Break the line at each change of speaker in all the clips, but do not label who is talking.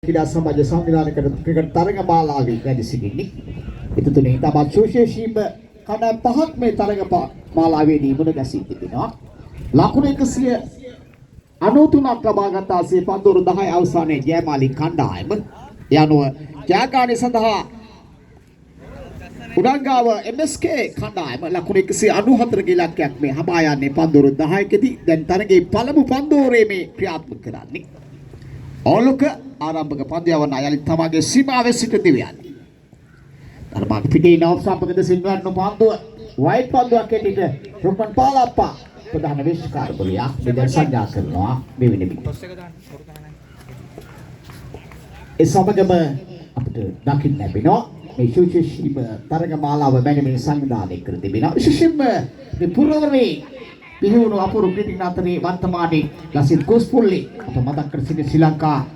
ක්‍රීඩා සමාජ සංවිධානය කර ක්‍රිකට් තරගමාලාවේ වැඩ සිටින්නේ. ඒ තුනේ තවත් සුවිශේෂීම කණ්ඩායම් පහක් මේ තරගමාලාවේදී මුණ ගැසී තිබෙනවා. ලකුණු 193ක් ලබාගත් ආසිය පන්දුරු 10 අවසානයේ ජයමාලි කණ්ඩායම යනුව ජයග්‍රහණය සඳහා උඩංගාව MSK කණ්ඩායම ලකුණු 194 ක ඉලක්කයක් මේ හඹා යන්නේ පන්දුරු 10කදී. දැන් තරගයේ පළමු පන්දුරේ මේ ක්‍රියාත්මක කරන්නේ. ඕලක ආරම්භක පන්දියවන අයලින් තමගේ සීමාවේ සිට දිවයන්නේ. තරමාගේ පිටේ නවසම්පකද සිල්වන්න පන්දුව වයිට් පන්දුවක් එටිට රුපන් පාලප්පා ප්‍රධාන විශ්කාරකලියා මෙදන් සංජා කරනවා මේ වෙනමින්. ඒ සමගම අපිට දකින්න ලැබෙනවා මේ සුවිශේෂීම තරගමාලාව මැනමින් සංවිධානය කර තිබෙනවා. විශේෂයෙන්ම මේ පුරවරේ පිහිවුණු අපූර්ව ක්‍රීඩක අතරේ වර්තමානයේ ලසිත් කුස්පුල්ලි අප මතක් කර සිටින ශ්‍රී ලංකා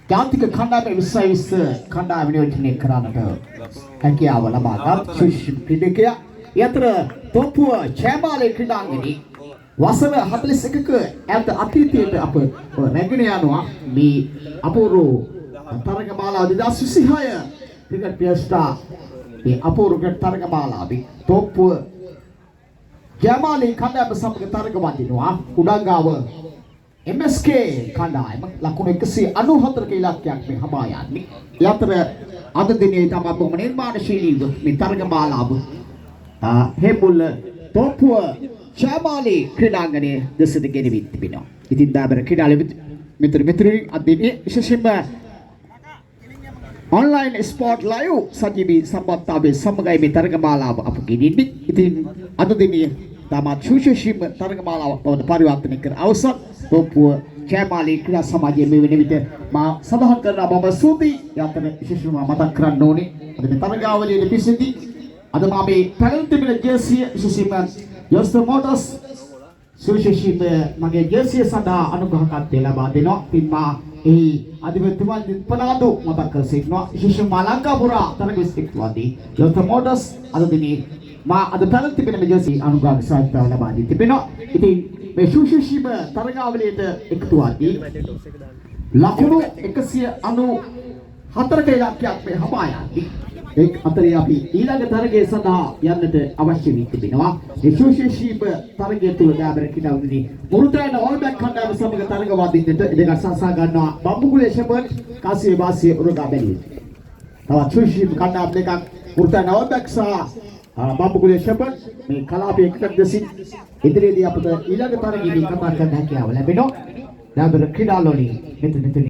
ජාතික කණ්ඩායමේ 2020 කණ්ඩායම නියෝජනය කරන්නට හැකියාව ලබාගත් සුවිශේෂ ක්‍රීඩකයා. යතර තොපුව ජයමාලි ක්‍රීඩාංගණයේ වසර 41ක ඈත අතීතයට අප රැගෙන යනවා මේ අපූර්ව තරගමාලාව 2026 ක්‍රිකට් පියස්ටා මේ අපූර්ව තරගමාලාවේ තොපුව ජයමාලි කණ්ඩායම සමග තරග වදිනවා. උඩංගාව MSK කණ්ඩායම ලකුණු 194ක ඉලක්කයක් මේ හඹා යන්නේ. ඒ අතර අද දිනේ තමයි බොහොම නිර්මාණශීලීව මේ තරගමාලාව හේමුල්ල තොපුව ජයමාලි ක්‍රීඩාංගණයේ දෙසට ගෙනවිත් තිබෙනවා. ඉතින් දාබර ක්‍රීඩාලු මිත්‍රි අද දිනේ විශේෂයෙන්ම ඔන්ලයින් ස්පෝර්ට් ලයිව් සජීවී සම්බන්ධතාවයේ සමගයි මේ තරගමාලාව අප ගෙනින්නේ. ඉතින් අද දිනේ තමත් සුවිශේෂීම තරගමාලාවක් බවට පරිවර්තනය කර අවසන් තොපුව ජයමාලි ක්‍රීඩා සමාජයේ මේ වෙන විට මා සඳහන් කරන බව සූති යන්තර විශේෂම මතක් කරන්න ඕනේ. අද මේ තරගාවලියේ පිසිදී අද මා මේ පැනල් තිබෙන ජර්සිය විශේෂයෙන්ම යොස්ටර් මොටර්ස් සුවිශේෂීම මගේ ජර්සිය සඳහා අනුග්‍රහකත්වය ලබා දෙනවා. ඉතින් මා ඒ අධිපතිතුමන් පනාදු මතක් කර සිටිනවා. විශේෂයෙන්ම ලංකාපුරා තරග විස්තෘතවාදී යොස්ටර් මොටර්ස් අද දිනේ මා අද පැනල් තිබෙන මේ ජර්සි අනුග්‍රහක සාහිත්‍යව ලබා දී තිබෙනවා. ඉතින් මේ සුවිශේෂීම තරගාවලියට එකතු වී ලකුණු 194ක ඉලක්කයක් මේ හඹා යන්නේ. ඒ අතරේ අපි ඊළඟ තරගය සඳහා යන්නට අවශ්‍ය වී තිබෙනවා. මේ සුවිශේෂීම තරගය තුල දාබර කිඩවුනේ මුරුතෑන ඕල්බැක් කණ්ඩායම සමග තරග වදින්නට දෙක සසා ගන්නවා. බම්බුගුලේ ෂෙපර්ඩ් කාසිය වාසිය උරුගා බැලුවේ. තවත් සුවිශේෂීම කණ්ඩායම් දෙකක් මුරුතෑන ඕල්බැක් සහ බම්බුගුලේ ෂෙපර්ඩ් මේ කලාපයේ එකට දෙසින් ඉදිරියේදී අපට ඊළඟ තරගයේදී කතා කරන්න හැකියාව ලැබෙනවා. දාබර ක්‍රීඩාලෝනි මෙතන